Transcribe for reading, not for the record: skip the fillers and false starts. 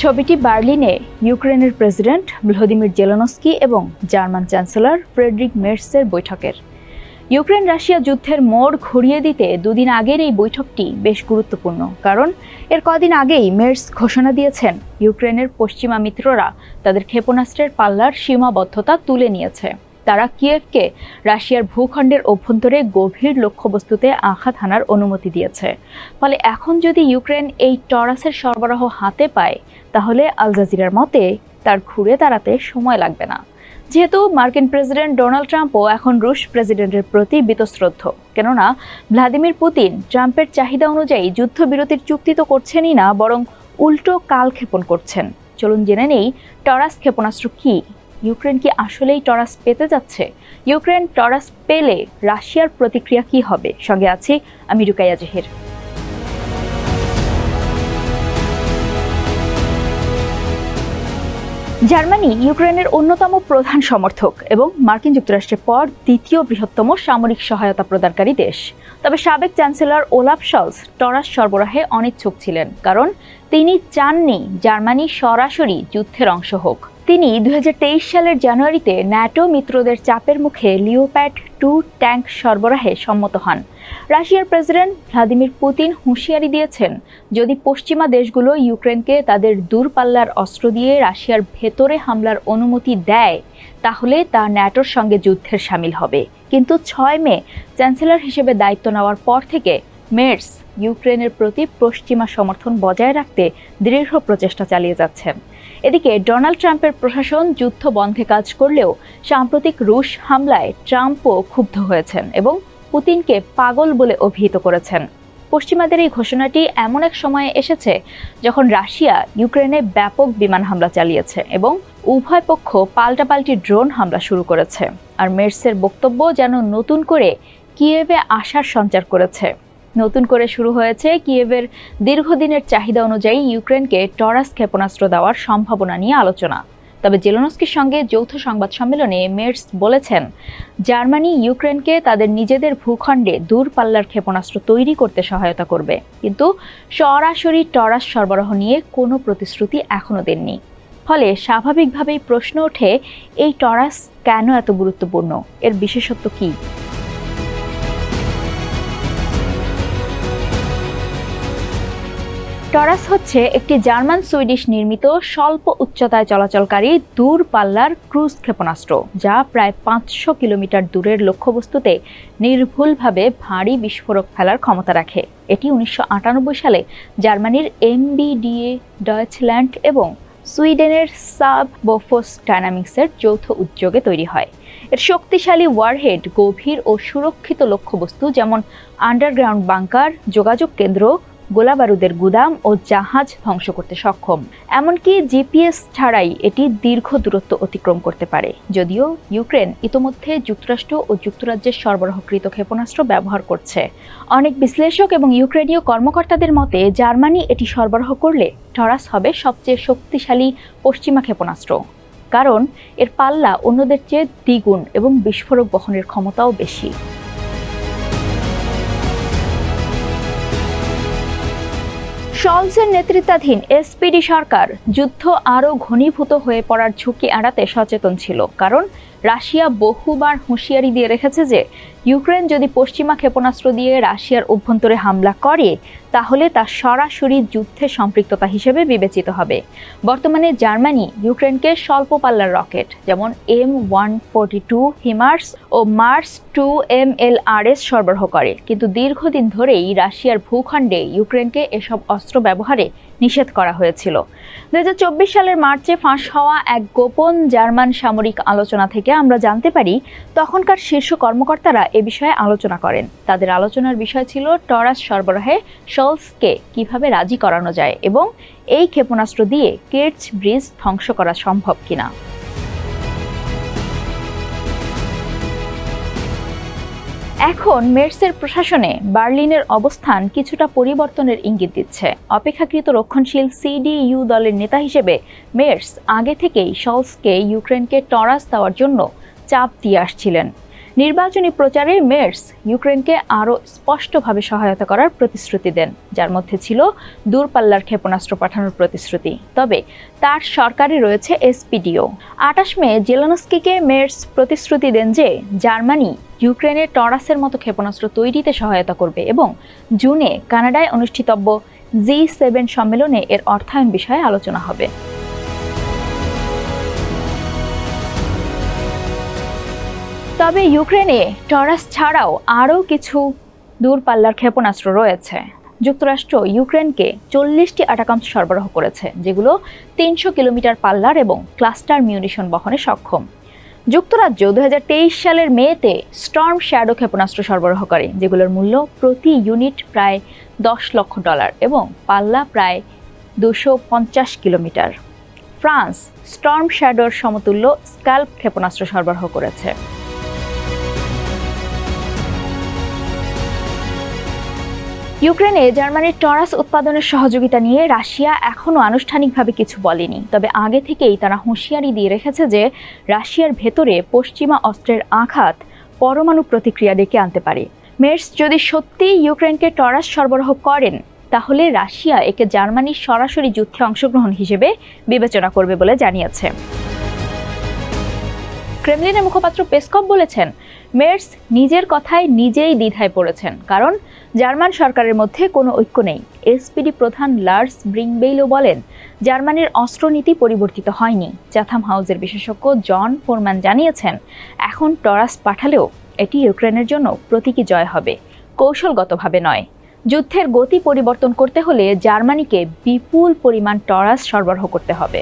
ছবিটি বার্লিনে ইউক্রেনের president Vladimir Zelensky এবং জার্মান চ্যান্সেলর ফ্রেডরিক মের্সের বৈঠকের। ইউক্রেন রাশিয়া যুদ্ধের মোড় ঘুরিয়ে দিতে দুদিন আগের এই বৈঠকটি বেশ গুরুত্বপূর্ণ, কারণ এর কদিন আগেই মের্স ঘোষণা দিয়েছেন ইউক্রেনের পশ্চিমা মিত্ররা তাদের ক্ষেপণাস্ত্রের পাল্লার সীমাবদ্ধতা তুলে নিয়েছে। তারা কিয়েভকে রাশিয়ার ভূখণ্ডের অভ্যন্তরে গভীর লক্ষ্যবস্তুতে আঘাত হানার অনুমতি দিয়েছে। ফলে এখন যদি ইউক্রেন এই টরাসের সরবরাহ হাতে পায়, তাহলে আল জাজিরার মতে তার ঘুরে দাঁড়াতে সময় লাগবে না। যেহেতু মার্কিন প্রেসিডেন্ট ডোনাল্ড ট্রাম্পও এখন রুশ প্রেসিডেন্টের প্রতি বীতশ্রদ্ধ, কেননা ভ্লাদিমির পুতিন ট্রাম্পের চাহিদা অনুযায়ী যুদ্ধবিরতির চুক্তি তো করছেনই না, বরং উল্টো কালক্ষেপণ করছেন। চলুন জেনে নেই টরাস ক্ষেপণাস্ত্র কি। ইউক্রেন কি আসলেই টরাস পেতে যাচ্ছে? ইউক্রেন টরাস পেলে রাশিয়ার প্রতিক্রিয়া কি হবে? সঙ্গে আছি আমি রুকাইয়া জহির। জার্মানি ইউক্রেনের অন্যতম প্রধান সমর্থক এবং মার্কিন যুক্তরাষ্ট্রের পর দ্বিতীয় বৃহত্তম সামরিক সহায়তা প্রদানকারী দেশ। তবে সাবেক চ্যান্সেলর ওলাফ শলস টরাস সরবরাহে অনিচ্ছুক ছিলেন, কারণ তিনি চাননি জার্মানি সরাসরি যুদ্ধের অংশ হোক। তিনি 2023 সালের জানুয়ারিতে ন্যাটো মিত্রদের চাপের মুখে লিওপ্যাড 2 ট্যাঙ্ক সরবরাহে সম্মত হন। রাশিয়ার প্রেসিডেন্ট ভ্লাদিমির পুতিন হুঁশিয়ারি দিয়েছেন, যদি পশ্চিমা দেশগুলো ইউক্রেনকে তাদের দূরপাল্লার অস্ত্র দিয়ে রাশিয়ার ভেতরে হামলার অনুমতি দেয়, তাহলে তা ন্যাটোর সঙ্গে যুদ্ধের সামিল হবে। কিন্তু 6 মে চ্যান্সেলর হিসেবে দায়িত্ব নেওয়ার পর থেকে মের্স ইউক্রেনের প্রতি পশ্চিমা সমর্থন বজায় রাখতে দৃঢ় প্রচেষ্টা চালিয়ে যাচ্ছেন। এদিকে ডোনাল্ড ট্রাম্পের প্রশাসন যুদ্ধ বন্ধে কাজ করলেও সাম্প্রতিক রুশ হামলায় ট্রাম্পও ক্ষুব্ধ হয়েছেন এবং পুতিনকে পাগল বলে অভিহিত করেছেন। পশ্চিমাদের এই ঘোষণাটি এমন এক সময়ে এসেছে যখন রাশিয়া ইউক্রেনে ব্যাপক বিমান হামলা চালিয়েছে এবং উভয় পক্ষ পাল্টাপাল্টি ড্রোন হামলা শুরু করেছে। আর মের্সের বক্তব্য যেন নতুন করে কিয়েভে আশার সঞ্চার করেছে। নতুন করে শুরু হয়েছে কিয়েভের দীর্ঘদিনের চাহিদা অনুযায়ী ইউক্রেনকে টরাস ক্ষেপণাস্ত্র দেওয়ার সম্ভাবনা নিয়ে আলোচনা। তবে জেলেনস্কির সঙ্গে যৌথ সংবাদ সম্মেলনে মের্স বলেছেন, জার্মানি ইউক্রেনকে তাদের নিজেদের ভূখণ্ডে দূরপাল্লার ক্ষেপণাস্ত্র তৈরি করতে সহায়তা করবে, কিন্তু সরাসরি টরাস সরবরাহ নিয়ে কোনো প্রতিশ্রুতি এখনও দেননি। ফলে স্বাভাবিকভাবেই প্রশ্ন ওঠে, এই টরাস কেন এত গুরুত্বপূর্ণ? এর বিশেষত্ব কী? টরাস হচ্ছে একটি জার্মান সুইডিশ নির্মিত স্বল্প উচ্চতায় চলাচলকারী দূরপাল্লার ক্রুজ ক্ষেপণাস্ত্র, যা প্রায় 500 কিলোমিটার দূরের লক্ষ্যবস্তুতে নির্ভুলভাবে ভারী বিস্ফোরক ফেলার ক্ষমতা রাখে। এটি 1998 সালে জার্মানির MBDA ডয়েচল্যান্ড এবং সুইডেনের সাব বোফোস ডায়নামিক্সের যৌথ উদ্যোগে তৈরি হয়। এর শক্তিশালী ওয়ারহেড গভীর ও সুরক্ষিত লক্ষ্যবস্তু যেমন আন্ডারগ্রাউন্ড বাংকার, যোগাযোগ কেন্দ্র, গোলাবারুদের গুদাম ও জাহাজ ধ্বংস করতে সক্ষম। এমনকি জিপিএস ছাড়াই এটি দীর্ঘ দূরত্ব অতিক্রম করতে পারে। যদিও ইউক্রেন ইতোমধ্যে যুক্তরাষ্ট্র ও যুক্তরাজ্যের সরবরাহকৃত ক্ষেপণাস্ত্র ব্যবহার করছে। অনেক বিশ্লেষক এবং ইউক্রেনীয় কর্মকর্তাদের মতে, জার্মানি এটি সরবরাহ করলে টরাস হবে সবচেয়ে শক্তিশালী পশ্চিমা ক্ষেপণাস্ত্র, কারণ এর পাল্লা অন্যদের চেয়ে দ্বিগুণ এবং বিস্ফোরক বহনের ক্ষমতাও বেশি। শলসের নেতৃত্বাধীন SPD সরকার যুদ্ধ আরও ঘনীভূত হয়ে পড়ার ঝুঁকি এড়াতে সচেতন ছিল, কারণ রাশিয়া বহুবার হুঁশিয়ারি দিয়ে রেখেছে যে ইউক্রেন যদি পশ্চিমা ক্ষেপণাস্ত্র দিয়ে রাশিয়ার অভ্যন্তরে হামলা করে, তাহলে তা সরাসরি যুদ্ধে সম্পৃক্ততা হিসেবে বিবেচিত হবে। বর্তমানে জার্মানি ইউক্রেনকে স্বল্প পাল্লার রকেট যেমন M142 হিমার্স ও মার্স 2 MLRS সরবরাহ করে, কিন্তু দীর্ঘদিন ধরেই রাশিয়ার ভূখণ্ডে ইউক্রেনকে এসব অস্ত্র ব্যবহারে নিষেধ করা হয়েছিল। 2024 সালের মার্চে ফাঁস হওয়া এক গোপন জার্মান সামরিক আলোচনা থেকে আমরা জানতে পারি, তখনকার শীর্ষ কর্মকর্তারা এ বিষয়ে আলোচনা করেন। তাদের আলোচনার বিষয় ছিল টরাস সরবরাহে শলসকে কিভাবে রাজি করানো যায় এবং এই ক্ষেপণাস্ত্র দিয়ে কের্চ ব্রিজ ধ্বংস করা সম্ভব কিনা। এখন মের্সের প্রশাসনে বার্লিনের অবস্থান কিছুটা পরিবর্তনের ইঙ্গিত দিচ্ছে। অপেক্ষাকৃত রক্ষণশীল CDU দলের নেতা হিসেবে মের্স আগে থেকেই শলসকে ইউক্রেনকে টরাস দেওয়ার জন্য চাপ দিয়ে আসছিলেন। নির্বাচনী প্রচারে মের্স ইউক্রেনকে আরও স্পষ্টভাবে সহায়তা করার প্রতিশ্রুতি দেন, যার মধ্যে ছিল দূরপাল্লার ক্ষেপণাস্ত্র পাঠানোর প্রতিশ্রুতি। তবে তার সরকারে রয়েছে এসপিডিও। 28 মে জেলেনস্কিকে মের্স প্রতিশ্রুতি দেন যে জার্মানি ইউক্রেনের টরাসের মতো ক্ষেপণাস্ত্র তৈরিতে সহায়তা করবে এবং জুনে কানাডায় অনুষ্ঠিতব্য G7 সম্মেলনে এর অর্থায়ন বিষয়ে আলোচনা হবে। তবে ইউক্রেনে টরাস ছাড়াও আরও কিছু দূরপাল্লার ক্ষেপণাস্ত্র রয়েছে। যুক্তরাষ্ট্র ইউক্রেনকে 40টি অ্যাটাকাম্স সরবরাহ করেছে, যেগুলো 300 কিলোমিটার পাল্লার এবং ক্লাস্টার মিউনিশন বহনে সক্ষম। যুক্তরাজ্য 2023 সালের মেতে স্টর্ম শ্যাডো ক্ষেপণাস্ত্র সরবরাহ করে, যেগুলোর মূল্য প্রতি ইউনিট প্রায় $10 লক্ষ এবং পাল্লা প্রায় 250 কিলোমিটার। ফ্রান্স স্টর্ম শ্যাডোর সমতুল্য স্ক্যাল্প ক্ষেপণাস্ত্র সরবরাহ করেছে। ইউক্রেনে জার্মানির টরাস উৎপাদনের সহযোগিতা নিয়ে রাশিয়া এখনও আনুষ্ঠানিকভাবে কিছু বলেনি, তবে আগে থেকেই তারা হুঁশিয়ারি দিয়ে রেখেছে যে রাশিয়ার ভেতরে পশ্চিমা অস্ত্রের আঘাত পরমাণু প্রতিক্রিয়া ডেকে আনতে পারে। মের্স যদি সত্যিই ইউক্রেনকে টরাস সরবরাহ করেন, তাহলে রাশিয়া একে জার্মানির সরাসরি যুদ্ধে অংশগ্রহণ হিসেবে বিবেচনা করবে বলে জানিয়েছে। ক্রেমলিনের মুখপাত্র পেসকভ বলেছেন, মের্স নিজের কথায় নিজেই দ্বিধায় পড়েছেন, কারণ জার্মান সরকারের মধ্যে কোনো ঐক্য নেই। এসপিডি প্রধান লার্স ব্রিংবেইলও বলেন, জার্মানির অস্ত্রনীতি পরিবর্তিত হয়নি। চ্যাথাম হাউসের বিশেষজ্ঞ জন ফোরম্যান জানিয়েছেন, এখন টরাস পাঠালেও এটি ইউক্রেনের জন্য প্রতীকী জয় হবে, কৌশলগতভাবে নয়। যুদ্ধের গতি পরিবর্তন করতে হলে জার্মানিকে বিপুল পরিমাণ টরাস সরবরাহ করতে হবে।